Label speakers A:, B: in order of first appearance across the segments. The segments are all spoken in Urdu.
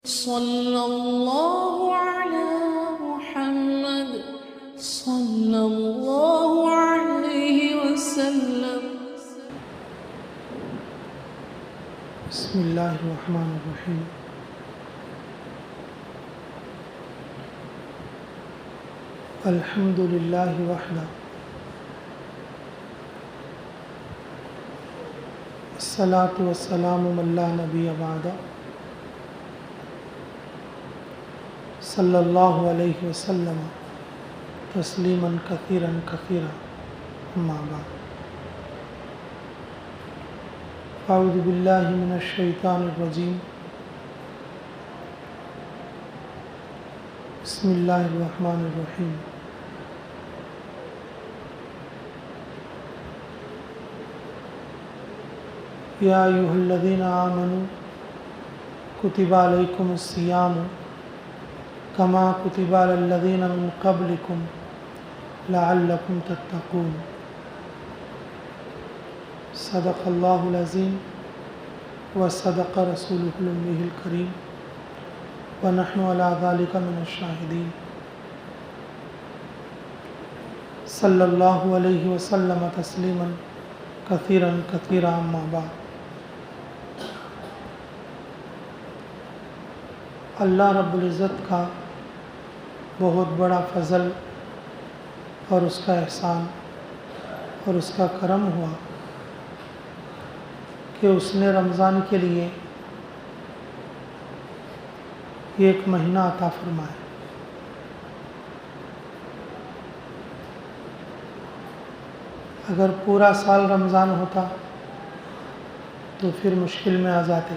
A: صلى الله على محمد صلى الله عليه وسلم.
B: بسم الله الرحمن الرحيم. الحمد لله وحده الصلاة والسلام من لا نبي بعده صلى الله عليه وسلم تسليما كثيرا كثيرا أما بعد. أعوذ بالله من الشيطان الرجيم. بسم الله الرحمن الرحيم. يا أيها الذين آمنوا كتب عليكم الصيام كما كتب على الذين من قبلكم لعلكم تتقون. صدق الله العظيم وصدق رسوله الأمي الكريم ونحن على ذلك من الشاهدين. صلى الله عليه وسلم تسليما كثيرا كثيرا أما بعد. اللہ رب العزت کا بہت بڑا فضل اور اس کا احسان اور اس کا کرم ہوا کہ اس نے رمضان کے لیے ایک مہینہ عطا فرمایا. اگر پورا سال رمضان ہوتا تو پھر مشکل میں آ جاتے.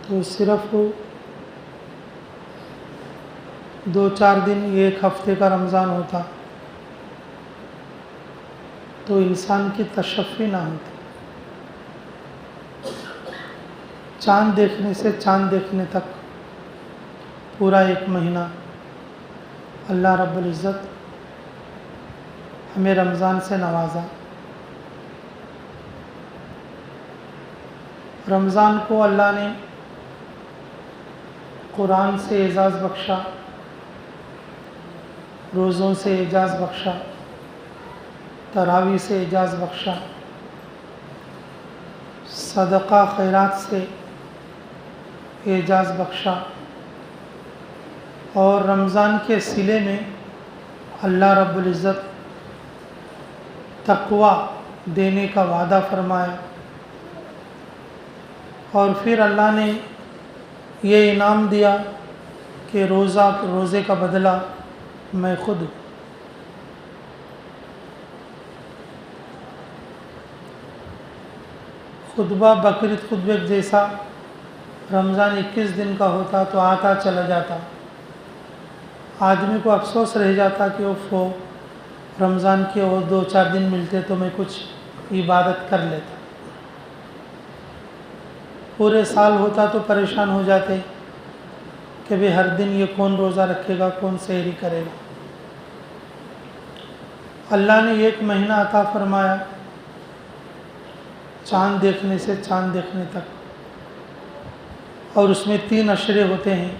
B: تو صرف 2-4 دن ایک ہفتے کا رمضان ہوتا تو انسان کی تشفی نہ ہوتی. چاند دیکھنے سے چاند دیکھنے تک پورا ایک مہینہ اللہ رب العزت ہمیں رمضان سے نوازا. رمضان کو اللہ نے قرآن سے اعزاز بخشا، روزوں سے اعزاز بخشا، تراویح سے اعزاز بخشا، صدقہ خیرات سے اعزاز بخشا، اور رمضان کے صلے میں اللہ رب العزت تقوی دینے کا وعدہ فرمایا. اور پھر اللہ نے یہ انعام دیا کہ روزے کا بدلہ میں خود ہوں. خطبہ بقرعید خطبے جیسا رمضان 21 دن کا ہوتا تو آتا چلا جاتا. آدمی کو افسوس رہ جاتا کہ وہ رمضان کے اور 2-4 دن ملتے تو میں کچھ عبادت کر لیتا. پورے سال ہوتا تو پریشان ہو جاتے کہ بھئی ہر دن یہ کون روزہ رکھے گا، کون سحری کرے گا. اللہ نے ایک مہینہ عطا فرمایا چاند دیکھنے سے چاند دیکھنے تک، اور اس میں 3 عشرے ہوتے ہیں.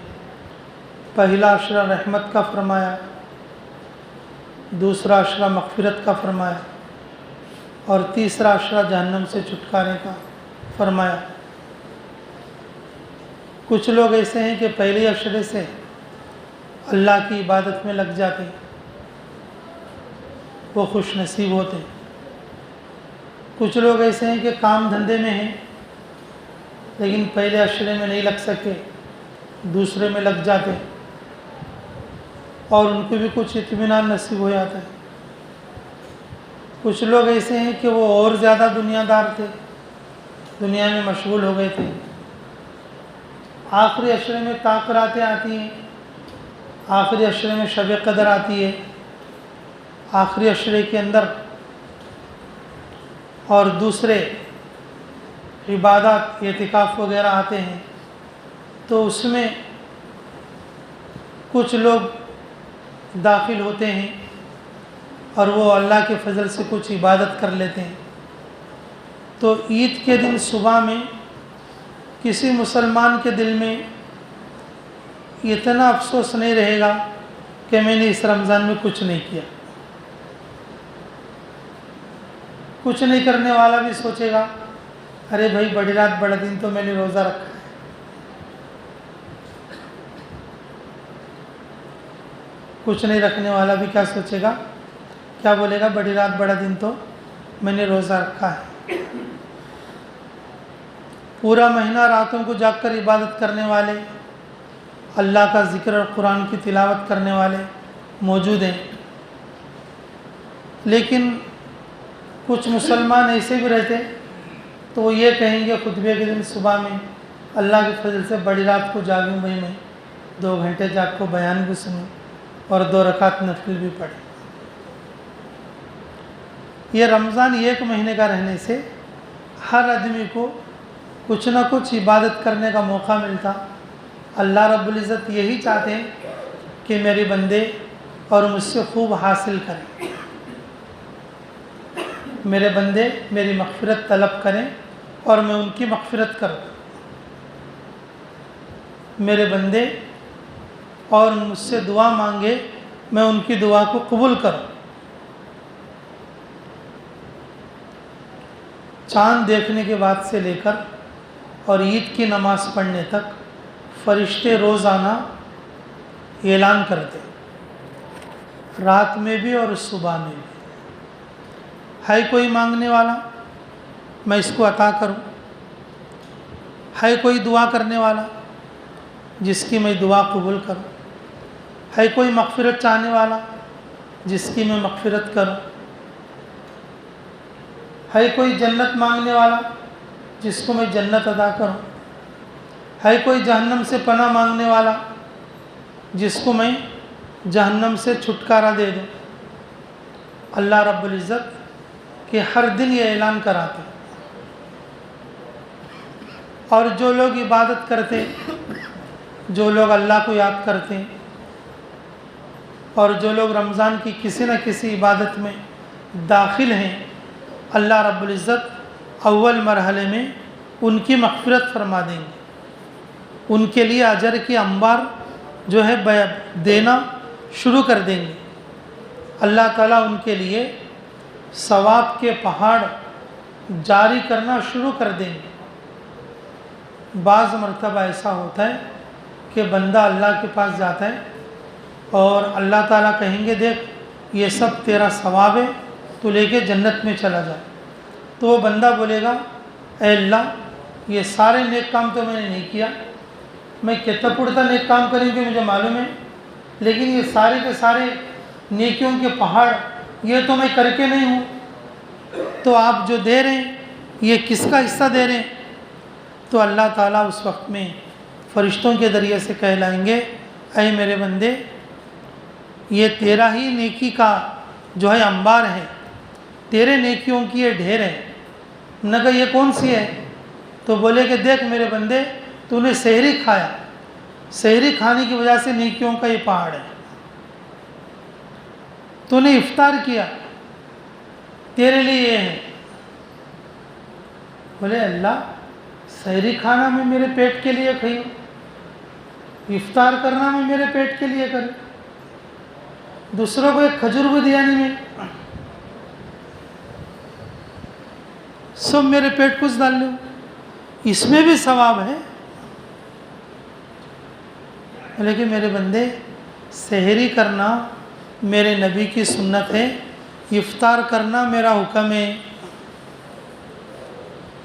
B: پہلا عشرہ رحمت کا فرمایا، دوسرا عشرہ مغفرت کا فرمایا، اور تیسرا عشرہ جہنم سے چھٹکارے کا فرمایا. کچھ لوگ ایسے ہیں کہ پہلے عشرے سے اللہ کی عبادت میں لگ جاتے، وہ خوش نصیب ہوتے. کچھ لوگ ایسے ہیں کہ کام دھندے میں ہیں لیکن پہلے عشرے میں نہیں لگ سکے، دوسرے میں لگ جاتے اور ان کو بھی کچھ اطمینان نصیب ہو جاتا ہے. کچھ لوگ ایسے ہیں کہ وہ اور زیادہ دنیا دار تھے، دنیا میں مشغول ہو گئے تھے. آخری عشرے میں تاخراتیں آتی ہیں، آخری عشرے میں شب قدر آتی ہے، آخری عشرے کے اندر اور دوسرے عبادات اعتکاف وغیرہ آتے ہیں. تو اس میں کچھ لوگ داخل ہوتے ہیں اور وہ اللہ کے فضل سے کچھ عبادت کر لیتے ہیں. تو عید کے دن صبح میں کسی مسلمان کے دل میں اتنا افسوس نہیں رہے گا کہ میں نے اس رمضان میں کچھ نہیں کیا. کچھ نہیں کرنے والا بھی سوچے گا ارے بھائی بڑی رات بڑا دن تو میں نے روزہ رکھا ہے. کچھ نہیں رکھنے والا بھی کیا سوچے گا, کیا بولے گا, بڑی رات بڑا دن تو میں نے روزہ رکھا ہے. پورا مہینہ راتوں کو جاگ کر عبادت کرنے والے, اللہ کا ذکر اور قرآن کی تلاوت کرنے والے موجود ہیں. لیکن کچھ مسلمان ایسے بھی رہتے تو وہ یہ کہیں گے خطبے کے دن صبح میں اللہ کے فضل سے بڑی رات کو جاگوں بھائی میں 2 گھنٹے جاگ کو بیان بھی سنوں اور 2 رکعت نفل بھی پڑھیں. یہ رمضان 1 مہینے کا رہنے سے ہر آدمی کو کچھ نہ کچھ عبادت کرنے کا موقع ملتا. اللہ رب العزت یہی چاہتے ہیں کہ میرے بندے اور مجھ سے خوب حاصل کریں, میرے بندے میری مغفرت طلب کریں اور میں ان کی مغفرت کروں, میرے بندے اور مجھ سے دعا مانگے میں ان کی دعا کو قبول کروں. چاند دیکھنے کے بعد سے لے کر اور عید کی نماز پڑھنے تک فرشتے روزانہ اعلان کرتے, رات میں بھی اور صبح میں بھی, ہے کوئی مانگنے والا میں اس کو عطا کروں, ہے کوئی دعا کرنے والا جس کی میں دعا قبول کروں, ہے کوئی مغفرت چاہنے والا جس کی میں مغفرت کروں, ہے کوئی جنت مانگنے والا جس کو میں جنت عطا کروں, ہے کوئی جہنم سے پناہ مانگنے والا جس کو میں جہنم سے چھٹکارا دے دوں. اللہ رب العزت کہ ہر دن یہ اعلان کراتے, اور جو لوگ عبادت کرتے, جو لوگ اللہ کو یاد کرتے, اور جو لوگ رمضان کی کسی نہ کسی عبادت میں داخل ہیں, اللہ رب العزت اول مرحلے میں ان کی مغفرت فرما دیں گے. ان کے لیے اجر کی انبار جو ہے دینا شروع کر دیں گے. اللہ تعالیٰ ان کے لیے ثواب کے پہاڑ جاری کرنا شروع کر دیں گے. بعض مرتبہ ایسا ہوتا ہے کہ بندہ اللہ کے پاس جاتا ہے اور اللہ تعالیٰ کہیں گے دیکھ یہ سب تیرا ثواب ہے, تو لے کے جنت میں چلا جا. تو وہ بندہ بولے گا اے اللہ یہ سارے نیک کام تو میں نے نہیں کیا, میں کتنا پڑتا نیک کام کریں گے مجھے معلوم ہے, لیکن یہ سارے کے سارے نیکیوں کے پہاڑ یہ تو میں کر کے نہیں ہوں, تو آپ جو دے رہے ہیں یہ کس کا حصہ دے رہے ہیں؟ تو اللہ تعالیٰ اس وقت میں فرشتوں کے ذریعے سے کہلائیں گے اے میرے بندے یہ تیرا ہی نیکی کا جو ہے انبار ہے, تیرے نیکیوں کی یہ ڈھیر ہے. نہ کہ یہ کون سی ہے؟ تو بولے کہ دیکھ میرے بندے تو نے سحری کھایا, سحری کھانے کی وجہ سے نیکیوں کا یہ پہاڑ ہے. تو نے افطار کیا, تیرے لیے یہ ہے. بولے اللہ سحری کھانا میں میرے پیٹ کے لیے کھاؤں, افطار کرنا میں میرے پیٹ کے لیے کروں, دوسروں کو ایک کھجور بھی دیا نہیں میں, سب میرے پیٹ کچھ ڈال لوں, اس میں بھی ثواب ہے. لیکن میرے بندے سحری کرنا میرے نبی کی سنت ہے, افطار کرنا میرا حکم ہے.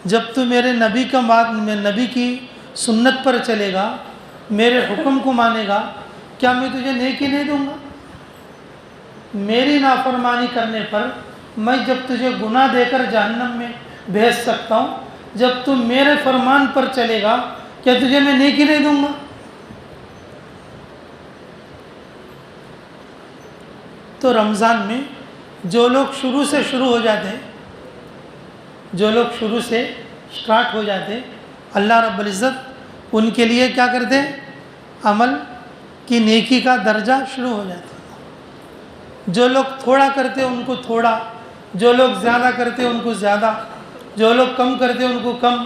B: جب تو میرے نبی کا بات نبی کی سنت پر چلے گا, میرے حکم کو مانے گا, کیا میں تجھے نیکی نہیں دوں گا؟ میری نافرمانی کرنے پر میں جب تجھے گناہ دے کر جہنم میں بھیج سکتا ہوں, جب تو میرے فرمان پر چلے گا کیا تجھے میں نیکی نہیں دوں گا؟ تو رمضان میں جو لوگ شروع سے شروع ہو جاتے ہیں, جو لوگ شروع سے سٹارٹ ہو جاتے ہیں, اللہ رب العزت ان کے لیے کیا کرتے ہیں؟ عمل کی نیکی کا درجہ شروع ہو جاتا ہے. جو لوگ تھوڑا کرتے ان کو تھوڑا, جو لوگ زیادہ کرتے ان کو زیادہ, جو لوگ کم کرتے ان کو کم,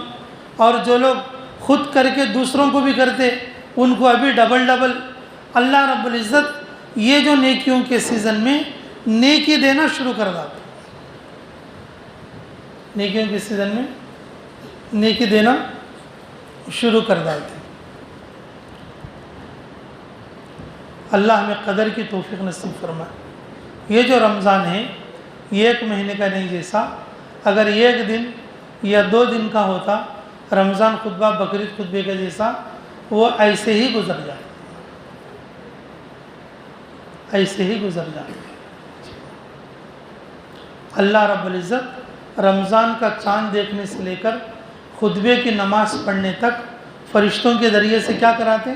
B: اور جو لوگ خود کر کے دوسروں کو بھی کرتے ان کو ابھی ڈبل ڈبل اللہ رب العزت یہ جو نیکیوں کے سیزن میں نیکی دینا شروع کر دیتے، نیکیوں کے سیزن میں نیکی دینا شروع کر دیتے۔ اللہ ہمیں قدر کی توفیق نصیب فرمائے۔ یہ جو رمضان ہے یہ 1 مہینے کا نہیں، جیسا اگر 1 دن یا 2 دن کا ہوتا رمضان خطبہ بقرعید خطبے کا جیسا، وہ ایسے ہی گزر جاتا، ایسے ہی گزر جاتا۔ اللہ رب العزت رمضان کا چاند دیکھنے سے لے کر خطبے کی نماز پڑھنے تک فرشتوں کے ذریعے سے کیا کراتے؟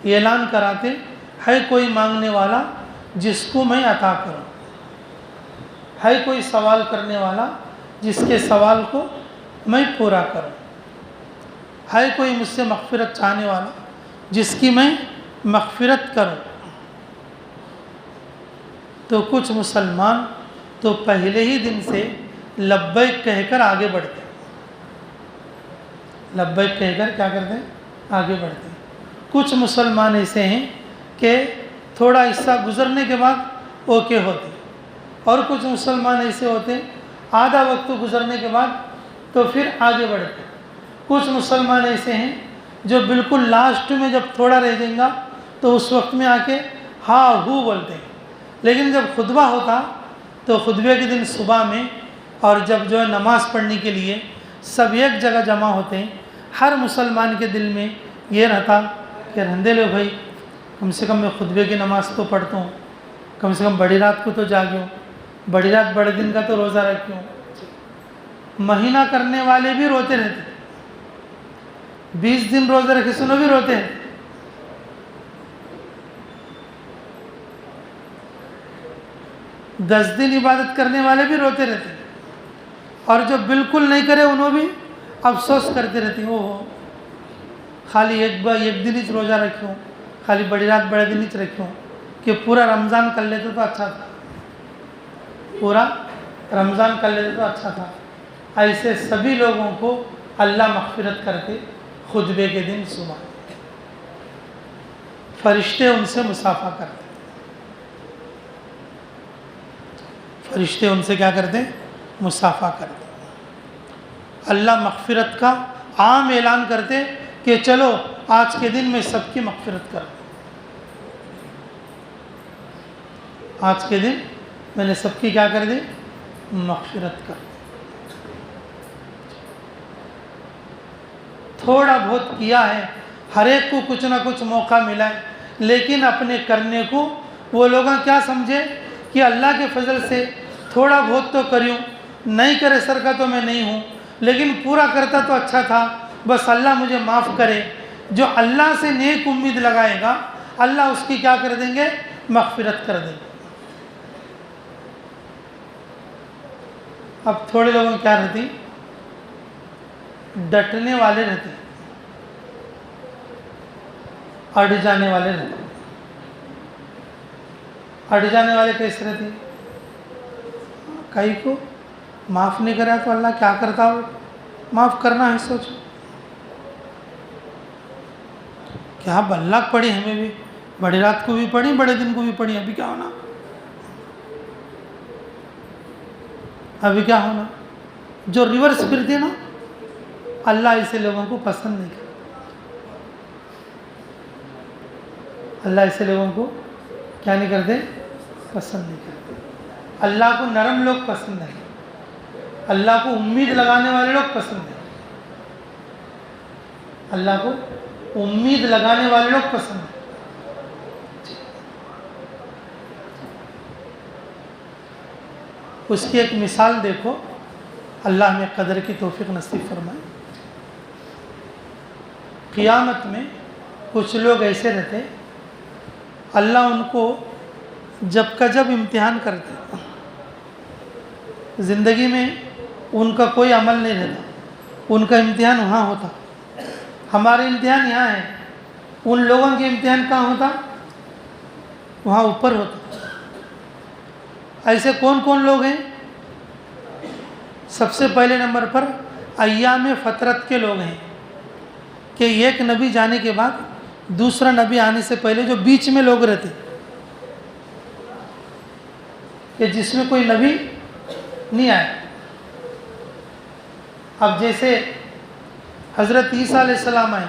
B: اعلان کراتے، ہے کوئی مانگنے والا جس کو میں عطا کروں، ہے کوئی سوال کرنے والا جس کے سوال کو میں پورا کروں، ہے کوئی مجھ سے مغفرت چاہنے والا جس کی میں مغفرت کروں۔ تو کچھ مسلمان تو پہلے ہی دن سے لبیک کہہ کر آگے بڑھتے، لبیک کہہ کر کیا کرتے ہیں؟ آگے بڑھتے ہیں۔ کچھ مسلمان ایسے ہیں کہ تھوڑا حصہ گزرنے کے بعد اوکے ہوتے، اور کچھ مسلمان ایسے ہوتے ہیں آدھا وقت گزرنے کے بعد تو پھر آگے بڑھتے۔ کچھ مسلمان ایسے ہیں جو بالکل لاسٹ میں جب تھوڑا رہ جائیں گا تو اس وقت میں آ کے ہاں ہو بولتے ہیں، لیکن جب خطبہ ہوتا تو خطبے کے دن صبح میں اور جب جو ہے نماز پڑھنے کے لیے سب ایک جگہ جمع ہوتے ہیں، ہر مسلمان کے دل میں یہ رہتا کہ رہندے لو بھائی، کم سے کم میں خطبے کی نماز تو پڑھتا ہوں، کم سے کم بڑی رات کو تو جاگیوں، بڑی رات بڑے دن کا تو روزہ رکھیوں۔ مہینہ کرنے والے بھی روتے رہتے، 20 دن روزہ رکھے سنو بھی روتے ہیں، 10 دن عبادت کرنے والے بھی روتے رہتے ہیں، اور جو بالکل نہیں کرے انہوں بھی افسوس کرتے رہتے ہیں، وہ خالی ایک دن ہی روزہ رکھیوں، خالی بڑی رات بڑے دن ہی رکھیوں، کہ پورا رمضان کر لیتے تو اچھا تھا، پورا رمضان کر لیتے تو اچھا تھا۔ ایسے سبھی لوگوں کو اللہ مغفرت کرتے خطبے کے دن صبح، فرشتے ان سے مصافحہ کرتے، فرشتے ان سے کیا کرتے؟ مصافحہ کرتے۔ اللہ مغفرت کا عام اعلان کرتے کہ چلو آج کے دن میں سب کی مغفرت کر دوں، آج کے دن میں نے سب کی کیا کر دی؟ مغفرت کر دی۔ تھوڑا بہت کیا ہے، ہر ایک کو کچھ نہ کچھ موقع ملا ہے، لیکن اپنے کرنے کو وہ لوگ کیا سمجھے کہ اللہ کے فضل سے تھوڑا بہت تو کریوں، نہیں کرے سر کا تو میں نہیں ہوں، لیکن پورا کرتا تو اچھا تھا، بس اللہ مجھے معاف کرے۔ جو اللہ سے نیک امید لگائے گا اللہ اس کی کیا کر دیں گے؟ مغفرت کر دیں گے۔ اب تھوڑے لوگوں کی کیا رہتی؟ ڈٹنے والے رہتے، اڑ جانے والے رہتے۔ اڑ جانے والے کیسے رہتے؟ کئی کو معاف نہیں کرا تو اللہ کیا کرتا ہو؟ معاف کرنا ہے، سوچو کیا بلّک پڑی، ہمیں بھی بڑی رات کو بھی پڑھی، بڑے دن کو بھی پڑھی، ابھی کیا ہونا؟ ابھی کیا ہونا؟ جو ریورس پھرتے نا، اللہ ایسے لوگوں کو پسند نہیں کرتا، اللہ ایسے لوگوں کو کیا نہیں کرتے؟ پسند نہیں کرتے۔ اللہ کو نرم لوگ پسند نہیں، اللہ کو امید لگانے والے لوگ پسند ہیں، اللہ کو امید لگانے والے لوگ پسند ہیں۔ اس کی ایک مثال دیکھو، اللہ ہمیں قدر کی توفیق نصیب فرمائے۔ قیامت میں کچھ لوگ ایسے رہتے اللہ ان کو جب کا جب امتحان کرتے، زندگی میں ان کا کوئی عمل نہیں رہتا، ان کا امتحان وہاں ہوتا، ہمارے امتحان یہاں ہے، ان لوگوں کے امتحان کہاں ہوتا؟ وہاں اوپر ہوتا۔ ایسے کون کون لوگ ہیں؟ سب سے پہلے نمبر پر ایام فطرت کے لوگ ہیں، کہ ایک نبی جانے کے بعد دوسرا نبی آنے سے پہلے جو بیچ میں لوگ رہتے کہ جس میں کوئی نبی نہیں آیا. اب جیسے حضرت عیسیٰ علیہ السلام آئے,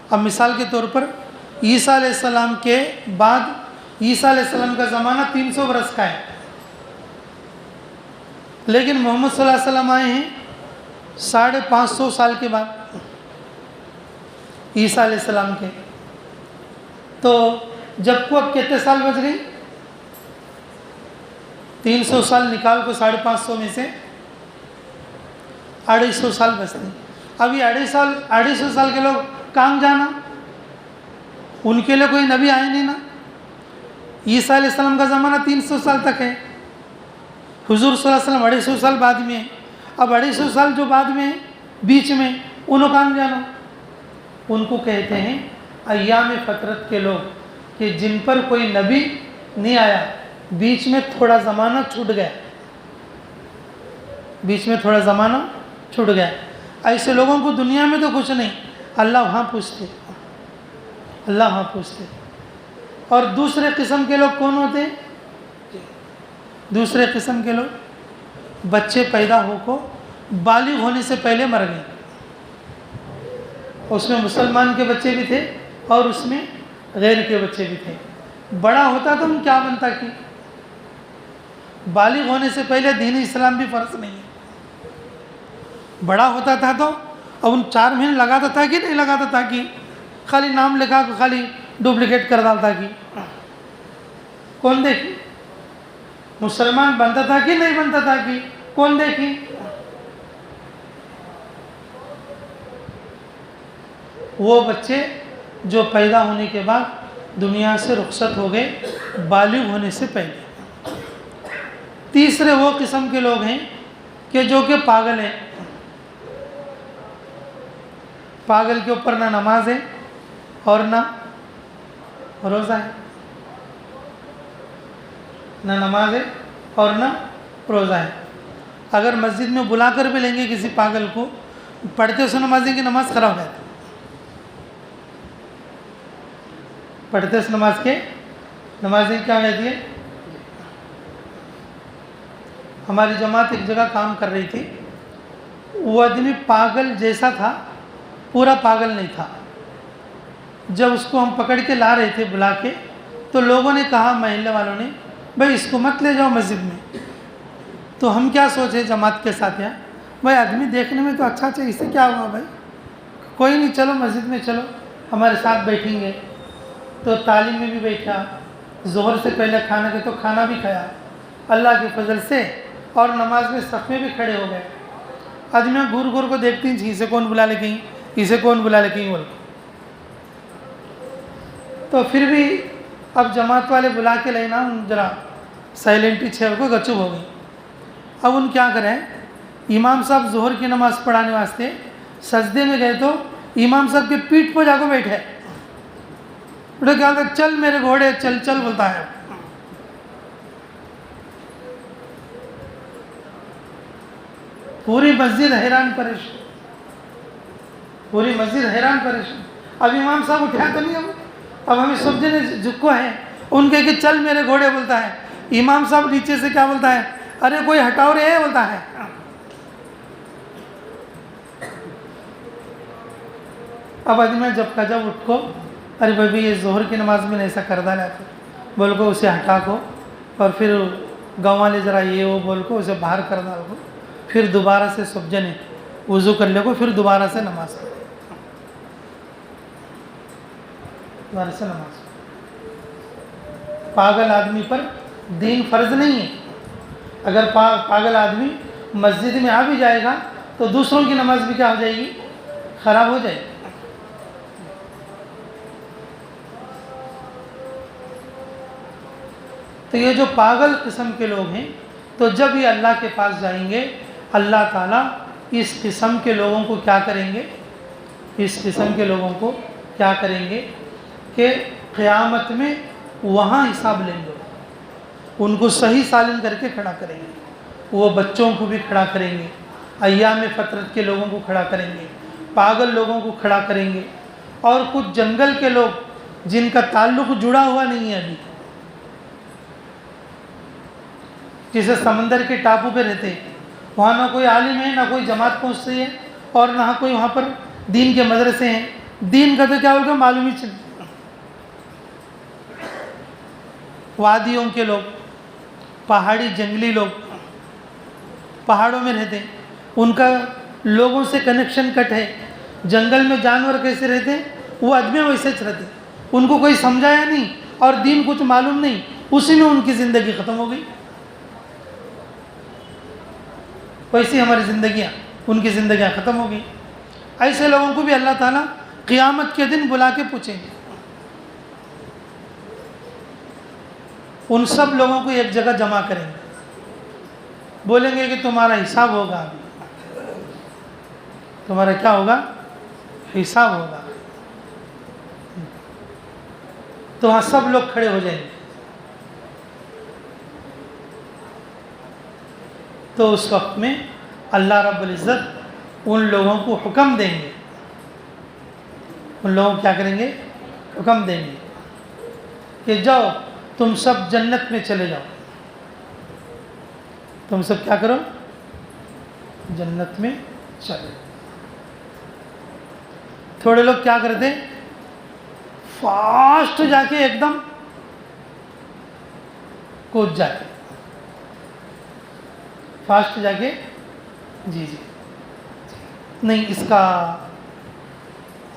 B: اب مثال کے طور پر عیسیٰ علیہ السلام کے بعد عیسیٰ علیہ السلام کا زمانہ 300 برس کا ہے, لیکن محمد صلی اللہ علیہ وسلم آئے ہیں 550 سال کے بعد عیسیٰ علیہ السلام کے. تو جب کو اب کتنے سال بچ گئی؟ 300 سال نکال کو 550 میں سے 250 سال بچتے ہیں. اب یہ 250 سال کے لوگ کام جانا, ان کے لیے کوئی نبی آئے نہیں نا. عیسیٰ علیہ السلام کا زمانہ 300 سال تک ہے, حضور صلی اللہ علیہ وسلم 250 سال بعد میں ہے. اب 250 سال جو بعد میں بیچ میں انہوں کام جانا, ان کو کہتے ہیں ایام فترت کے لوگ, کہ جن پر کوئی نبی نہیں آیا, بیچ میں تھوڑا زمانہ چھوٹ گیا, بیچ میں تھوڑا زمانہ چھوٹ گیا. ایسے لوگوں کو دنیا میں تو کچھ نہیں, اللہ وہاں پوچھتے, اللہ وہاں پوچھتے. اور دوسرے قسم کے لوگ کون ہوتے ہیں؟ دوسرے قسم کے لوگ بچے پیدا ہو کو بالغ ہونے سے پہلے مر گئے. اس میں مسلمان کے بچے بھی تھے اور اس میں غیر کے بچے بھی تھے. بڑا ہوتا تو ہم کیا بنتا کہ بالغ ہونے سے پہلے دین اسلام بھی فرض نہیں ہے. بڑا ہوتا تھا تو اب ان 4 مہینے لگاتا تھا کہ نہیں لگاتا تھا کہ خالی نام لکھا کو خالی ڈپلیکیٹ کر ڈالتا کہ کون دیکھی؟ مسلمان بنتا تھا کہ نہیں بنتا تھا کہ کون دیکھی؟ وہ بچے جو پیدا ہونے کے بعد دنیا سے رخصت ہو گئے بالغ ہونے سے پہلے. تیسرے وہ قسم کے لوگ ہیں کہ جو کہ پاگل ہیں. پاگل کے اوپر نہ نماز ہے اور نہ روزہ ہے, نہ نماز ہے اور نہ روزہ ہے. اگر مسجد میں بلا کر بھی لیں گے کسی پاگل کو, پڑھتے اس نمازیں کی نماز خراب ہو جاتی, پڑھتے اس نماز کے نمازیں کیا ہو جاتی ہے. ہماری جماعت ایک جگہ کام کر رہی تھی, وہ آدمی پاگل جیسا تھا, پورا پاگل نہیں تھا. جب اس کو ہم پکڑ کے لا رہے تھے بلا کے, تو لوگوں نے کہا, محلے والوں نے, بھائی اس کو مت لے جاؤ مسجد میں. تو ہم کیا سوچے جماعت کے ساتھ, یہاں بھائی آدمی دیکھنے میں تو اچھا چاہیے, اس سے کیا ہوا بھائی, کوئی نہیں چلو مسجد میں چلو, ہمارے ساتھ بیٹھیں گے. تو تعلیم میں بھی بیٹھا, ظہر سے پہلے کھانا کے تو کھانا بھی کھایا اللہ کے فضل سے, اور نماز میں صف میں بھی کھڑے ہو گئے. آدمی گور گور کو دیکھتی ہیں, اسے کون بلا لے کہیں, اسے کون بلا لے کہیں بول. تو پھر بھی اب جماعت والے بلا کے لینا ذرا سائلنٹی چھوڑ کو گچو ہو گئی. اب ان کیا کریں, امام صاحب ظہر کی نماز پڑھانے واسطے سجدے میں گئے تو امام صاحب کے پیٹھ پہ جا کے بیٹھے. بیٹا کیا ہوتا, چل میرے گھوڑے چل چل بولتا ہے. پوری مسجد حیران پریشان, پوری مسجد حیران پریشان. اب امام صاحب اٹھا تو نہیں, اب ہمیں سب جنے جھکو ہیں, ان کے کہ چل میرے گھوڑے بولتا ہے. امام صاحب نیچے سے کیا بولتا ہے, ارے کوئی ہٹاؤ رے ہے بولتا ہے. اب آدمی جب کا جب اٹھ کو, ارے بھائی یہ ظہر کی نماز میں ایسا کر ڈالا تھا بول کو اسے ہٹا کو, اور پھر گاؤں والے ذرا یہ وہ بول کو اسے باہر کر ڈال کو, پھر دوبارہ سے سب جنے وضو کر لے کو, پھر دوبارہ سے نماز پڑھے, دوبارہ سے نماز. پاگل آدمی پر دین فرض نہیں ہے. اگر پاگل آدمی مسجد میں آ بھی جائے گا تو دوسروں کی نماز بھی کیا ہو جائے گی, خراب ہو جائے گی. تو یہ جو پاگل قسم کے لوگ ہیں, تو جب یہ اللہ کے پاس جائیں گے, اللہ تعالیٰ اس قسم کے لوگوں کو کیا کریں گے, اس قسم کے لوگوں کو کیا کریں گے کہ قیامت میں وہاں حساب لیں گے. ان کو صحیح سالم کر کے کھڑا کریں گے. وہ بچوں کو بھی کھڑا کریں گے, ایام فترت کے لوگوں کو کھڑا کریں گے, پاگل لوگوں کو کھڑا کریں گے، اور کچھ جنگل کے لوگ جن کا تعلق جڑا ہوا نہیں ہے ابھی، جسے سمندر کے ٹاپو پہ رہتے ہیں، وہاں نہ کوئی عالم ہے، نہ کوئی جماعت پہنچ رہی ہے، اور نہ کوئی وہاں پر دین کے مدرسے ہیں، دین کا تو کیا ہوگا معلوم ہی چل۔ وادیوں کے لوگ، پہاڑی جنگلی لوگ، پہاڑوں میں رہتے ہیں، ان کا لوگوں سے کنیکشن کٹ ہے۔ جنگل میں جانور کیسے رہتے ہیں، وہ آدمی ویسے رہتے ہیں، ان کو کوئی سمجھایا نہیں اور دین کچھ معلوم نہیں، اسی میں ان کی زندگی ختم ہو گئی۔ ویسی ہماری زندگیاں، ان کی زندگیاں ختم ہو گئی۔ ایسے لوگوں کو بھی اللہ تعالیٰ قیامت کے دن بلا کے پوچھیں گے۔ ان سب لوگوں کو ایک جگہ جمع کریں گے، بولیں گے کہ تمہارا حساب ہوگا، ابھی تمہارا کیا ہوگا، حساب ہوگا۔ تو وہاں سب لوگ کھڑے ہو جائیں گے۔ تو اس وقت میں اللہ رب العزت ان لوگوں کو حکم دیں گے، ان لوگوں کو کیا کریں گے، حکم دیں گے کہ جاؤ تم سب جنت میں چلے جاؤ، تم سب کیا کرو، جنت میں چلے۔ تھوڑے لوگ کیا کرتے، فاسٹ جا کے ایک دم کود جاتے، فاسٹ جا کے، جی نہیں، اس کا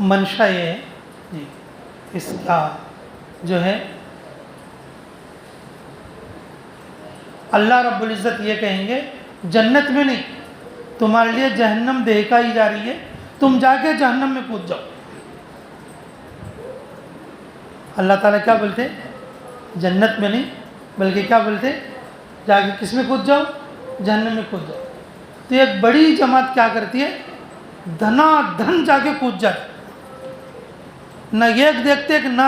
B: منشا یہ ہے، جی اس کا جو ہے اللہ رب العزت یہ کہیں گے جنت میں نہیں، تمہارے لیے جہنم دہکائی جا رہی ہے، تم جا کے جہنم میں کود جاؤ۔ اللہ تعالیٰ کیا بولتے، جنت میں نہیں بلکہ کیا بولتے، جا کے کس میں کود جاؤ، جہنم میں کود جاؤ۔ تو ایک بڑی جماعت کیا کرتی ہے، دھنا دھن جا کے کود جاتے، نہ ایک دیکھتے کہ نہ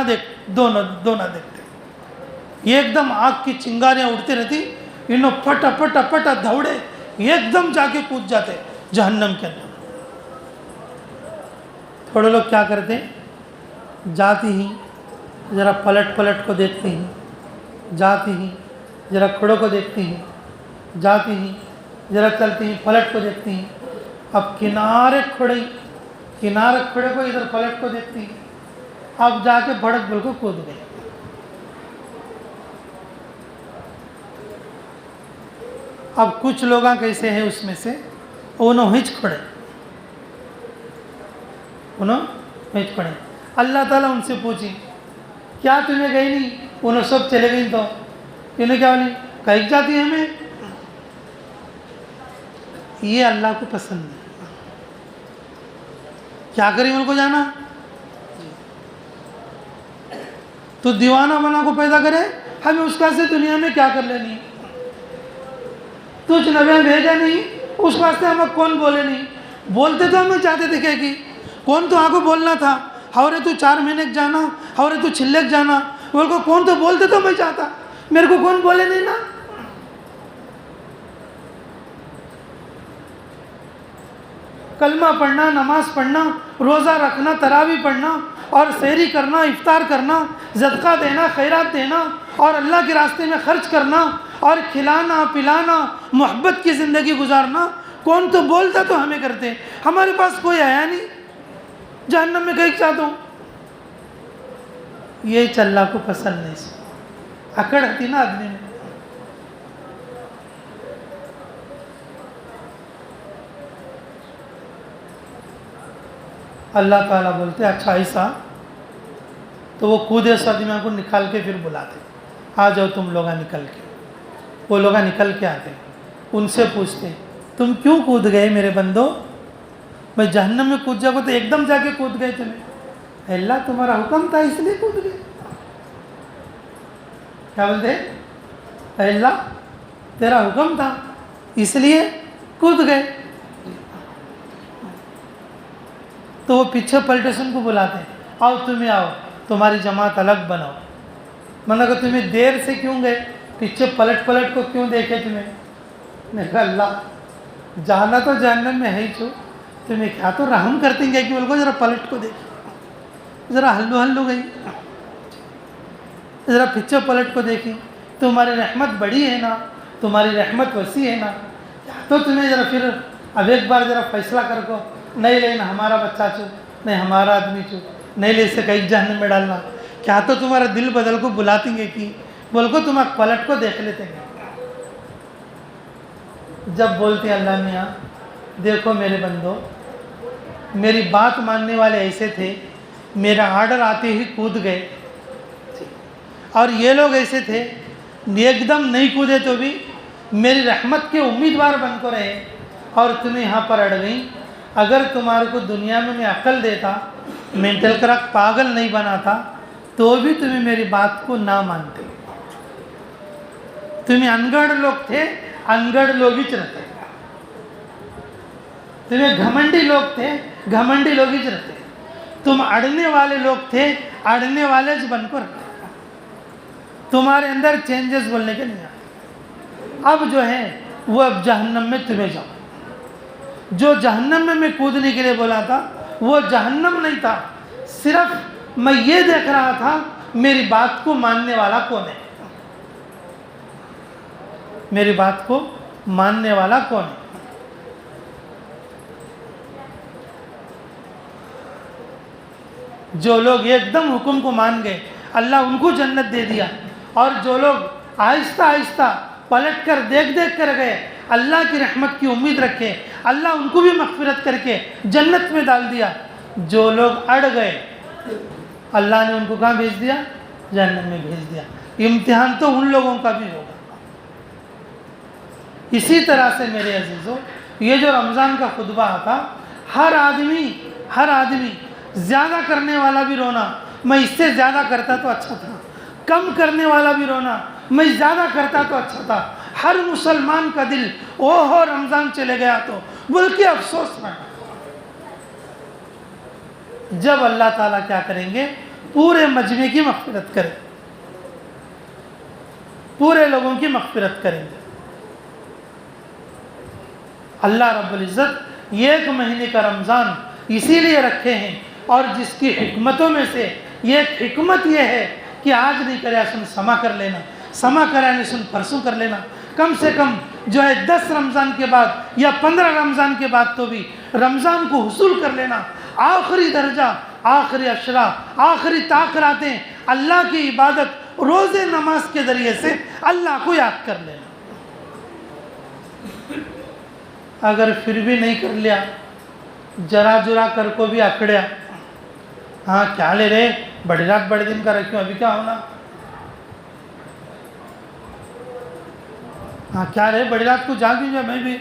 B: دو نہ دیکھتے، ایک دم آگ کی چنگاریاں اڑتی رہتی، انہوں پٹا پٹا پٹا دوڑے ایک دم جا کے کود جاتے جہنم کے اندر۔ تھوڑے لوگ کیا کرتے ہیں، جاتی ہی ذرا پلٹ کو دیکھتے ہیں، جاتی ہی ذرا کھڑوں کو دیکھتے ہیں، جاتی ہی ذرا چلتی ہیں، پلٹ کو دیکھتی ہیں، اب کنارے کھڑے کو ادھر پلٹ کو دیکھتی ہیں، اب جا کے بھڑک بل کو کود گئے۔ اب کچھ لوگ کیسے ہیں اس میں سے، انہوں ہچ کھڑے، اللہ تعالیٰ ان سے پوچھی کیا تمہیں گئی نہیں، انہوں سب چلے گئی، تو انہیں کیا بولی، کہیں جاتی ہے ہمیں، یہ اللہ کو پسند ہے، کیا کریں ان کو جانا، تو دیوانہ بنا کو پیدا کرے، ہمیں اس کا سے دنیا میں کیا کر لینی، تجھ نبی بھیجا نہیں، اس واسطے ہمیں کون بولے نہیں، بولتے تو ہمیں چاہتے دکھے گی، کون تو آگے بولنا تھا، ہورے تو 4 مہینے جانا، ہورے تو چھلک جانا، وہ کو کون تو بولتے تو میں چاہتا، میرے کو کون بولے نہیں نا۔ کلمہ پڑھنا، نماز پڑھنا، روزہ رکھنا، تراویح پڑھنا اور سحری کرنا، افطار کرنا، صدقہ دینا، خیرات دینا اور اللہ کے راستے میں خرچ کرنا اور کھلانا پلانا، محبت کی زندگی گزارنا، کون تو بولتا تو ہمیں کرتے، ہمارے پاس کوئی آیا نہیں، جہنم میں کہیں چاہتا ہوں، یہ اللہ کو پسند نہیں، اکڑ ہوتی نا آدمی میں۔ اللہ تعالیٰ بولتے اچھا ایسا، تو وہ کودے اس آدمی کو نکال کے پھر بلاتے، آ جاؤ تم لوگا نکل کے، وہ لوگا نکل کے آتے، ان سے پوچھتے تم کیوں کود گئے میرے بندو، میں جہنم میں کود جاؤں تو ایک دم جا کے کود گئے تمہیں، اللہ تمہارا حکم تھا اس لیے کود گئے، کیا بولتے اللہ تیرا حکم تھا اس لیے کود گئے، تو وہ پیچھے پلٹیشن کو بلاتے ہیں، آؤ تمہیں آؤ تمہاری جماعت الگ بناؤ، میں نے کہا تمہیں دیر سے کیوں گئے، پیچھے پلٹ کو کیوں دیکھے تمہیں، میں کہا اللہ جانا تو جہنم میں ہے ہی چھو، تمہیں کیا تو رحم کرتے ہیں کہ بولو ذرا پلٹ کو دیکھیں، ذرا ہلو گئی، ذرا پیچھے پلٹ کو دیکھیں، تمہاری رحمت بڑی ہے نا، تمہاری رحمت وسیع ہے نا، تو تمہیں ذرا پھر اب ایک بار ذرا فیصلہ کر کو، نہیں لینا ہمارا بچہ چھو، نہیں ہمارا آدمی چھو، نہیں لے سے کئی جہنم میں ڈالنا، کیا تو تمہارا دل بدل کو بلاتی گے کہ بول کو تم پلٹ کو دیکھ لیتے ہیں۔ جب بولتے ہیں اللہ میاں دیکھو میرے بندو، میری بات ماننے والے ایسے تھے، میرا آرڈر آتے ہی کود گئے، اور یہ لوگ ایسے تھے ایک دم نہیں کودے تو بھی میری رحمت کے امیدوار بن کو رہے، اور تمہیں یہاں پر اڑ گئیں۔ اگر تمہارے کو دنیا میں عقل دیتا، مینٹل کرک پاگل نہیں بناتا، تو بھی تمہیں میری بات کو نہ مانتے۔ تمہیں انگڑ لوگ تھے، انگڑ لوگ ہی رہتے، تمہیں گھمنڈی لوگ تھے، گھمنڈی لوگ ہی رہتے، تم اڑنے والے لوگ تھے، اڑنے والے بن کو رہتے، تمہارے اندر چینجز بولنے کے نہیں آتے۔ اب جو ہے وہ اب جہنم میں تمہیں جاؤ، جو جہنم میں کودنے کے لیے بولا تھا وہ جہنم نہیں تھا، صرف میں یہ دیکھ رہا تھا میری بات کو ماننے والا کون ہے، میری بات کو ماننے والا کون ہے۔ جو لوگ ایک دم حکم کو مان گئے اللہ ان کو جنت دے دیا، اور جو لوگ آہستہ آہستہ پلٹ کر دیکھ کر گئے، اللہ کی رحمت کی امید رکھے، اللہ ان کو بھی مغفرت کر کے جنت میں ڈال دیا۔ جو لوگ اڑ گئے اللہ نے ان کو کہاں بھیج دیا؟ جہنم میں بھیج دیا۔ امتحان تو ان لوگوں کا بھی ہوگا۔ اسی طرح سے میرے عزیزوں، یہ جو رمضان کا خطبہ آتا، ہر آدمی زیادہ کرنے والا بھی رونا، میں اس سے زیادہ کرتا تو اچھا تھا، کم کرنے والا بھی رونا، میں زیادہ کرتا تو اچھا تھا۔ ہر مسلمان کا دل اوہ رمضان چلے گیا تو بول کے افسوس میں۔ جب اللہ تعالیٰ کیا کریں گے؟ پورے مجمع کی مغفرت کریں، پورے لوگوں کی مغفرت کریں گے۔ اللہ رب العزت ایک مہینے کا رمضان اسی لیے رکھے ہیں، اور جس کی حکمتوں میں سے ایک حکمت یہ ہے کہ آج نہیں کرے سن سما کر لینا، سما کرے نہیں سن پرسوں کر لینا، کم سے کم جو ہے 10 رمضان کے بعد یا 15 رمضان کے بعد تو بھی رمضان کو حصول کر لینا۔ آخری درجہ، آخری اشرا، آخری تاخراتیں اللہ کی عبادت روزے نماز کے ذریعے سے اللہ کو یاد کر لینا۔ اگر پھر بھی نہیں کر لیا، جرا جرا کر کو بھی اکڑیا، ہاں کیا لے رہے بڑی رات بڑے دن کا رکھوں، ابھی کیا ہونا، ہاں کیا رہے بڑی رات کو جاگی جو میں بھی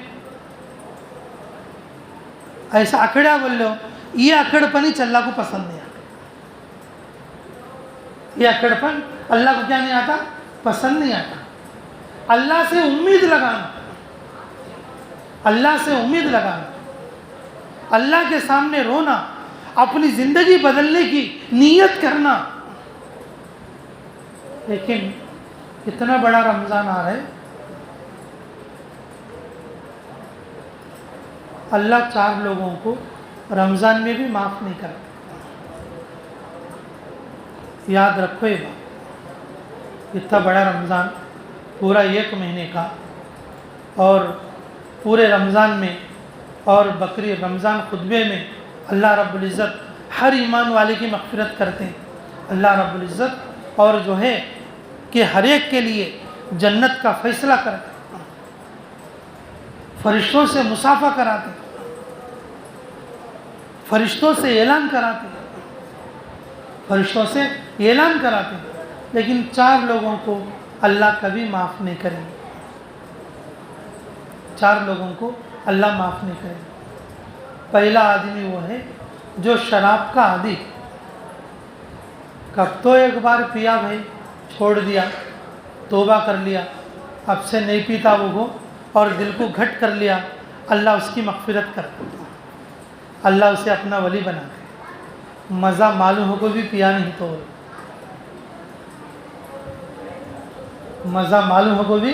B: ایسا اکڑیا بول لو، یہ اکڑ پن ہی اللہ کو پسند نہیں آتا، یہ اکڑ پن اللہ کو کیا نہیں آتا؟ پسند نہیں آتا۔ اللہ سے امید لگانا، اللہ سے امید لگانا، اللہ کے سامنے رونا، اپنی زندگی بدلنے کی نیت کرنا۔ لیکن اتنا بڑا رمضان آ رہا ہے، اللہ 4 لوگوں کو رمضان میں بھی معاف نہیں کرتا۔ یاد رکھو یہ بات، اتنا بڑا رمضان پورا 1 مہینے کا، اور پورے رمضان میں اور بقری رمضان خطبے میں اللہ رب العزت ہر ایمان والے کی مغفرت کرتے ہیں۔ اللہ رب العزت اور جو ہے کہ ہر ایک کے لیے جنت کا فیصلہ کرتے ہیں، فرشتوں سے مصافحہ کراتے ہیں، فرشتوں سے اعلان کراتے ہیں، فرشتوں سے اعلان کراتے ہیں۔ لیکن 4 لوگوں کو اللہ کبھی معاف نہیں کریں گے، 4 لوگوں کو اللہ معاف نہیں کرے گا۔ پہلا آدمی وہ ہے جو شراب کا عادی، کب تو ایک بار پیا بھائی، چھوڑ دیا، توبہ کر لیا، اب سے نہیں پیتا وہ، اور دل کو گھٹ کر لیا، اللہ اس کی مغفرت کرتا، اللہ اسے اپنا ولی بناتا۔ مزہ معلوم ہو کو بھی پیا نہیں تو مزہ معلوم ہو کو بھی۔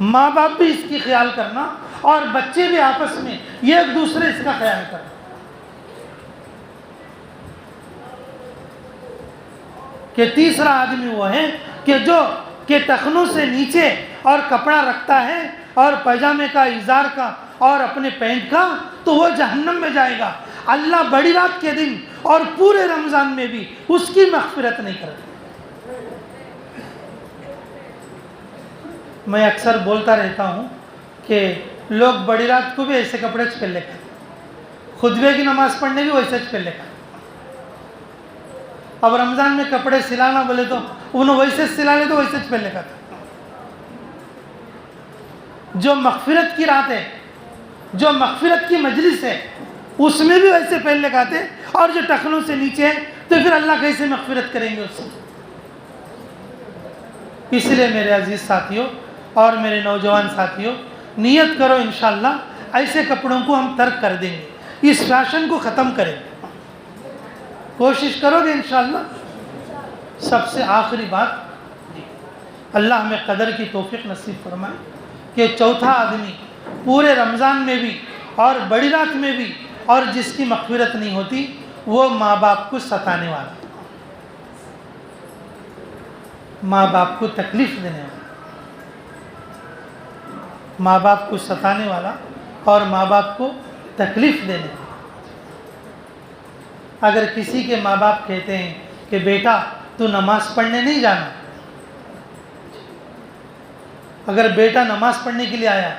B: ماں باپ بھی اس کی خیال کرنا اور بچے بھی آپس میں یہ ایک دوسرے اس کا خیال کرنا. کہ تیسرا آدمی وہ ہے کہ جو کہ ٹخنوں سے نیچے اور کپڑا رکھتا ہے اور پاجامے کا، ازار کا اور اپنے پینٹ کا، تو وہ جہنم میں جائے گا. اللہ بڑی رات کے دن اور پورے رمضان میں بھی اس کی مغفرت نہیں کرتا. میں اکثر بولتا رہتا ہوں کہ لوگ بڑی رات کو بھی ایسے کپڑے پہن لے کر، خطبے کی نماز پڑھنے بھی ویسے پہن لے کر. اب رمضان میں کپڑے سلانا بولے تو انہوں ویسے سلا لے تو ویسے پہن لے کر. جو مغفرت کی رات ہے، جو مغفرت کی مجلس ہے، اس میں بھی ویسے پہن لے کھاتے، اور جو ٹخنوں سے نیچے ہے تو پھر اللہ کیسے مغفرت کریں گے اس سے. اس لیے میرے عزیز ساتھیوں اور میرے نوجوان ساتھیوں، نیت کرو انشاءاللہ ایسے کپڑوں کو ہم ترک کر دیں گے، اس فیشن کو ختم کریں گے. کوشش کرو گے انشاءاللہ. سب سے آخری بات، اللہ ہمیں قدر کی توفیق نصیب فرمائے کہ چوتھا آدمی پورے رمضان میں بھی اور بڑی رات میں بھی اور جس کی مغفرت نہیں ہوتی، وہ ماں باپ کو ستانے والا، ماں باپ کو تکلیف دینے والا، ماں باپ کو ستانے والا اور ماں باپ کو تکلیف دینے والا. اگر کسی کے ماں باپ کہتے ہیں کہ بیٹا تو نماز پڑھنے نہیں جانا، اگر بیٹا نماز پڑھنے کے لیے آیا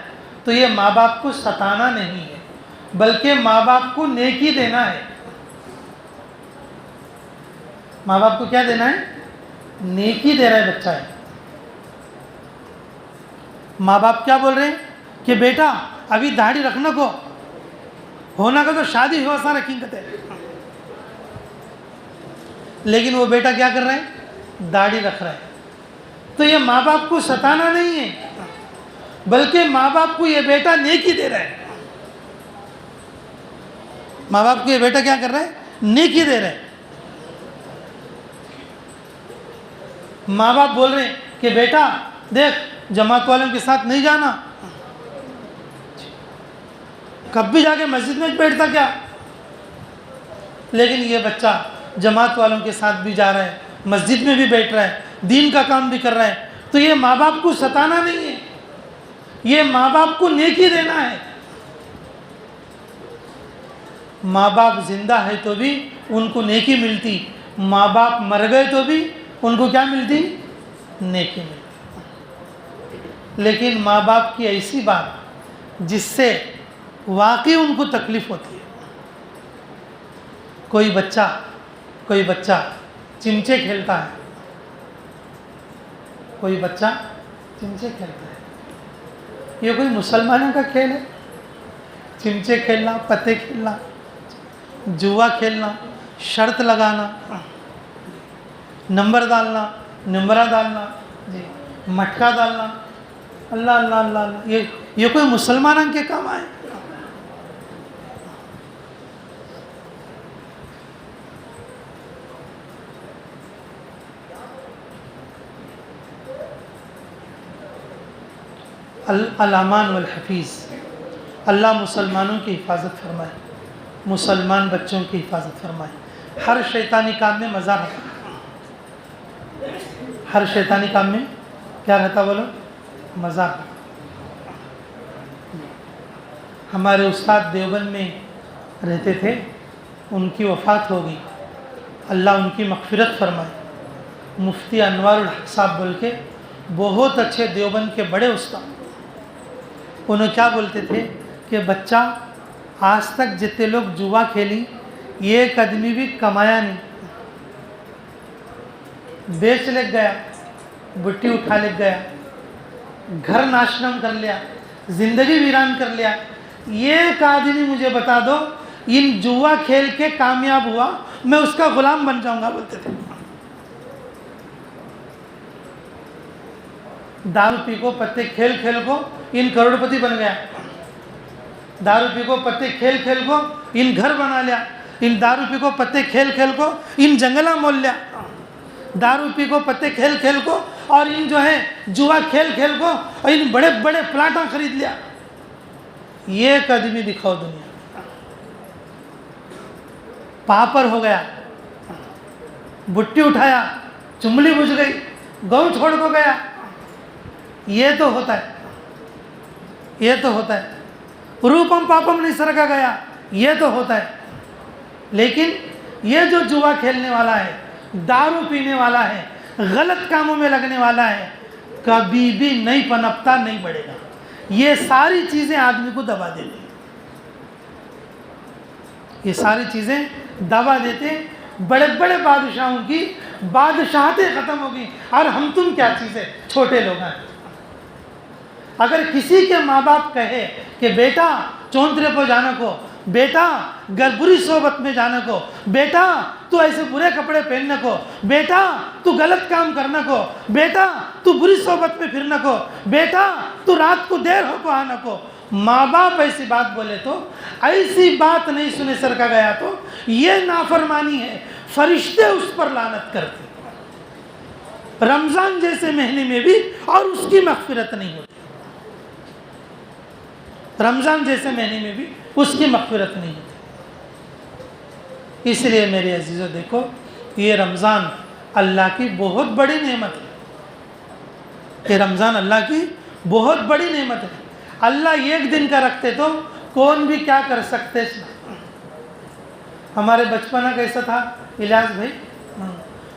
B: تو یہ ماں باپ کو ستانا نہیں ہے، بلکہ ماں باپ کو نیکی دینا ہے. ماں باپ کو کیا دینا ہے؟ نیکی دے رہا ہے بچہ ہے. ماں باپ کیا بول رہے ہیں کہ بیٹا ابھی داڑھی رکھنا کو ہونا کا تو شادی ہوا سا رکھیں گے، لیکن وہ بیٹا کیا کر رہا ہے؟ داڑھی رکھ رہا ہے. تو یہ ماں باپ کو ستانا نہیں ہے، بلکہ ماں باپ کو یہ بیٹا نیکی دے رہا ہے. ماں باپ کو یہ بیٹا کیا کر رہا ہے؟ نیکی دے رہا ہے. ماں باپ بول رہے ہیں کہ بیٹا دیکھ جماعت والوں کے ساتھ نہیں جانا، کب بھی جا کے مسجد میں بیٹھتا کیا، لیکن یہ بچہ جماعت والوں کے ساتھ بھی جا رہا ہے، مسجد میں بھی بیٹھ رہا ہے، دین کا کام بھی کر رہا ہے. تو یہ ماں باپ کو ستانا نہیں ہے، یہ ماں باپ کو نیکی دینا ہے. ماں باپ زندہ ہے تو بھی ان کو نیکی ملتی، ماں باپ مر گئے تو بھی ان کو کیا ملتی؟ نیکی ملتی. لیکن ماں باپ کی ایسی بات جس سے واقعی ان کو تکلیف ہوتی ہے. کوئی بچہ چمچے کھیلتا ہے، کوئی بچہ چمچے کھیلتا ہے. یہ کوئی مسلمانوں کا کھیل ہے؟ چمچے کھیلنا، پتے کھیلنا، جوا کھیلنا، شرط لگانا، نمبر ڈالنا، نمبرہ ڈالنا، جی مٹکا ڈالنا، اللہ اللہ اللہ اللہ، یہ کوئی مسلمانوں کے کام آئے؟ الامان والحفیظ، اللہ مسلمانوں کی حفاظت فرمائے، مسلمان بچوں کی حفاظت فرمائے. ہر شیطانی کام میں مزہ رہتا، ہر شیطانی کام میں کیا رہتا بولو؟ مزہ رہتا. ہمارے استاد دیوبند میں رہتے تھے، ان کی وفات ہو گئی، اللہ ان کی مغفرت فرمائے. مفتی انوار الحق صاحب بول کے بہت اچھے دیوبند کے بڑے استاد، انہوں کیا بولتے تھے کہ بچہ آج تک جتنے لوگ جوا کھیلی ایک آدمی بھی کمایا نہیں، بیچ لے گیا، بٹی اٹھا لے گیا، گھر ناشنم کر لیا، زندگی ویران کر لیا. ایک آدمی مجھے بتا دو ان جوا کھیل کے کامیاب ہوا، میں اس کا غلام بن جاؤں گا بولتے تھے. دارو پی کو پتے کھیل کھیل کو ان کروڑپتی بن گیا، دارو پی کو پتے کھیل کھیل کو ان گھر بنا لیا، ان دارو پی کو پتے کھیل کھیل کو ان جنگلہ مول لیا، دارو پی کو پتے کھیل کھیل کو اور ان جو ہے جوا کھیل کھیل کو اور ان بڑے بڑے پلاٹاں خرید لیا. یہ ایک آدمی دکھاؤ دنیا میں. پاپر ہو گیا, بٹی اٹھایا, چملی بجھ گئی, گاؤں چھوڑ کو گیا. یہ تو ہوتا ہے, یہ تو ہوتا ہے. روپم پاپم نسرگا گیا, یہ تو ہوتا ہے. لیکن یہ جو جوا کھیلنے والا ہے, دارو پینے والا ہے, غلط کاموں میں لگنے والا ہے, کبھی بھی نہیں پنپتا, نہیں بڑھے گا. یہ ساری چیزیں آدمی کو دبا دیتی ہیں, یہ ساری چیزیں دبا دیتے ہیں. بڑے بڑے بادشاہوں کی بادشاہتیں ختم ہوگی, اور ہم تم کیا چیزیں, چھوٹے لوگ ہیں. اگر کسی کے ماں باپ کہے کہ بیٹا چونترے پہ جانا کو, بیٹا گر بری صحبت میں جانا کو, بیٹا تو ایسے برے کپڑے پہننے کو, بیٹا تو غلط کام کرنا کو, بیٹا تو بری صحبت میں پھرنا کو, بیٹا تو رات کو دیر ہو کو آنا کو, ماں باپ ایسی بات بولے تو, ایسی بات نہیں سنے سر کا گیا تو یہ نافرمانی ہے. فرشتے اس پر لعنت کرتے, رمضان جیسے مہینے میں بھی, اور اس کی مغفرت نہیں ہوتی. رمضان جیسے مہینے میں بھی اس کی مغفرت نہیں ہوتی. اس لیے میرے عزیزو دیکھو, یہ رمضان اللہ کی بہت بڑی نعمت ہے. یہ رمضان اللہ کی بہت بڑی نعمت ہے. اللہ ایک دن کا رکھتے تو کون بھی کیا کر سکتے. ہمارے بچپنا کیسا تھا الیاس بھائی,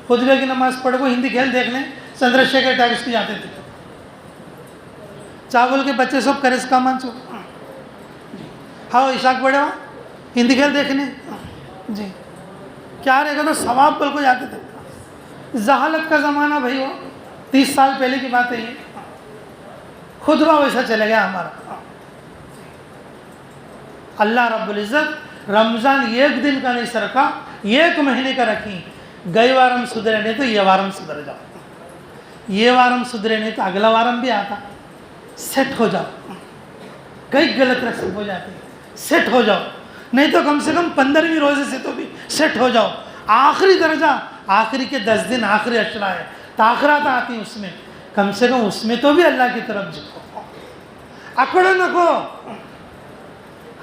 B: خطبے کی نماز پڑھ کو ہندی کھیل دیکھنے چندر شیکھر ٹیگس کی جاتے تھے. چاول کے بچے سب کرے کا مان چو, ہاں عشاق پڑھے وہاں ہندی کھیل دیکھنے, جی کیا رہے گا تو ثواب بول کو جاتے تھے. جہالت کا زمانہ بھائی, وہ 30 سال پہلے کی بات ہے. یہ خطبہ ویسا چلے گیا ہمارا. اللہ رب العزت رمضان ایک دن کا نہیں سرکا, ایک مہینے کا رکھی. گئے وارم سدھرے نہیں تو یہ وارم سدھر جاؤ, یہ وارم سدھرے نہیں تو اگلا وارم بھی آتا. سیٹ ہو جاؤ, کئی غلط رسم ہو جاتی, سیٹ ہو جاؤ. نہیں تو کم سے کم 15ویں روزے سے تو بھی سیٹ ہو جاؤ. آخری درجہ, آخری کے 10 دن آخری اشرا ہے, تاخرات آتی ہیں اس میں, کم سے کم اس میں تو بھی اللہ کی طرف جھکو. اکڑو نہ کو,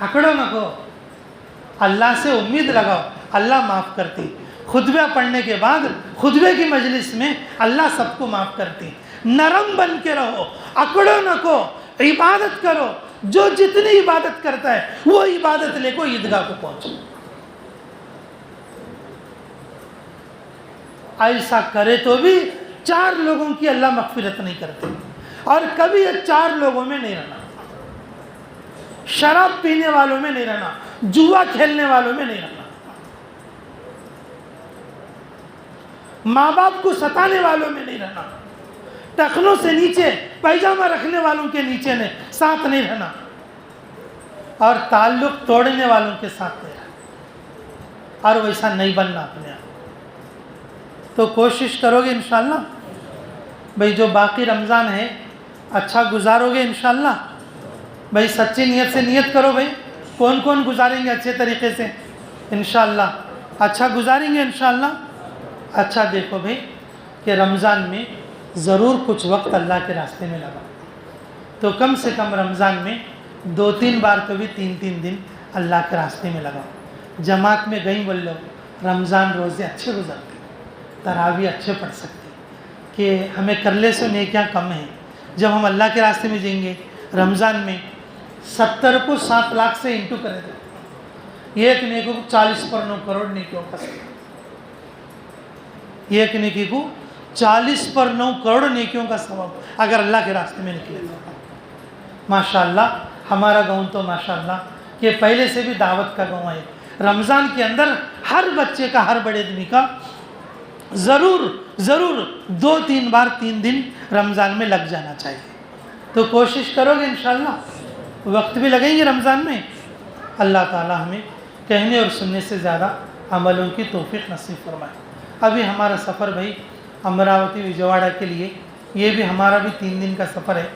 B: اکڑو نہ کو, اللہ سے امید لگاؤ, اللہ معاف کرتی. خطبہ پڑھنے کے بعد خطبے کی مجلس میں اللہ سب کو معاف کرتی. نرم بن کے رہو, اکڑو نہ کو, عبادت کرو. جو جتنی عبادت کرتا ہے وہ عبادت لے کو عیدگاہ کو پہنچو. ایسا کرے تو بھی 4 لوگوں کی اللہ مغفرت نہیں کرتے, اور کبھی 4 لوگوں میں نہیں رہنا. شراب پینے والوں میں نہیں رہنا, جوا کھیلنے والوں میں نہیں رہنا, ماں باپ کو ستانے والوں میں نہیں رہنا, ٹخنوں سے نیچے پیجامہ رکھنے والوں کے نیچے نے ساتھ نہیں رہنا, اور تعلق توڑنے والوں کے ساتھ نہیں رہنا. اور ویسا نہیں بننا اپنے آپ. تو کوشش کرو گے انشاءاللہ بھائی, جو باقی رمضان ہے اچھا گزارو گے انشاءاللہ بھائی. سچی نیت سے نیت کرو بھائی, کون کون گزاریں گے اچھے طریقے سے انشاءاللہ, اچھا گزاریں گے انشاءاللہ. اچھا دیکھو بھائی کہ رمضان میں ضرور کچھ وقت اللہ کے راستے میں لگا, تو کم سے کم رمضان میں 2-3 بار تو بھی 3-3 دن اللہ کے راستے میں لگاؤ. جماعت میں گئی بول لو, رمضان روزے اچھے گزرتے, تراویح اچھے پڑھ سکتے, کہ ہمیں کرلے سے نیکیاں کم ہیں. جب ہم اللہ کے راستے میں جائیں گے رمضان میں 70 کو 7 لاکھ سے انٹو کرے دیں, ایک نیکی کو 40 پر 9 کروڑ نیکیوں کا سبب. ایک نیکی کو 40 پر 9 کروڑ نیکیوں کا سبب اگر اللہ کے راستے میں نکلے. ماشاءاللہ ہمارا گاؤں تو ماشاءاللہ کہ پہلے سے بھی دعوت کا گاؤں ہے. رمضان کے اندر ہر بچے کا, ہر بڑے آدمی کا ضرور 2-3 بار 3 دن رمضان میں لگ جانا چاہیے. تو کوشش کرو گے انشاءاللہ, وقت بھی لگیں گے رمضان میں. اللہ تعالی ہمیں کہنے اور سننے سے زیادہ عملوں کی توفیق نصیب فرمائے. ابھی ہمارا سفر بھائی امراوتی وجواڑہ کے لیے, یہ بھی ہمارا بھی 3 دن کا سفر ہے,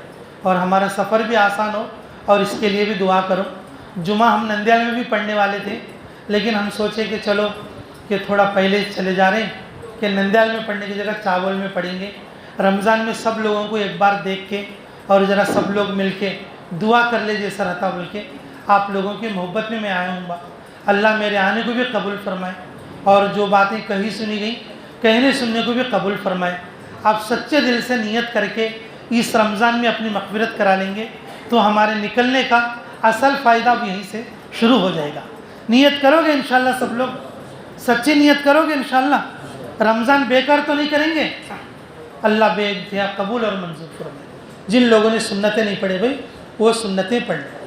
B: اور ہمارا سفر بھی آسان ہو, اور اس کے لیے بھی دعا کرو. جمعہ ہم نندیال میں بھی پڑھنے والے تھے, لیکن ہم سوچے کہ چلو کہ تھوڑا پہلے چلے جا رہے ہیں, کہ نندیال میں پڑھنے کی جگہ چاول میں پڑھیں گے. رمضان میں سب لوگوں کو ایک بار دیکھ کے اور ذرا سب لوگ مل کے دعا کر لے جیسا رہتا بول کے آپ لوگوں کی محبت میں آیا ہوں گا. اللہ میرے آنے کو بھی قبول فرمائے اور جو باتیں کہی سنی گئیں کہنے سننے کو بھی قبول فرمائے. آپ سچے دل سے نیت کر کے اس رمضان میں اپنی مغفرت کرا لیں گے تو ہمارے نکلنے کا اصل فائدہ بھی یہیں سے شروع ہو جائے گا. نیت کرو گے انشاءاللہ سب لوگ سچی نیت کرو گے انشاءاللہ. رمضان بیکار تو نہیں کریں گے. اللہ بے انتہا قبول اور منظور فرمائے. جن لوگوں نے سنتیں نہیں پڑھی بھائی وہ سنتیں پڑھ لیں.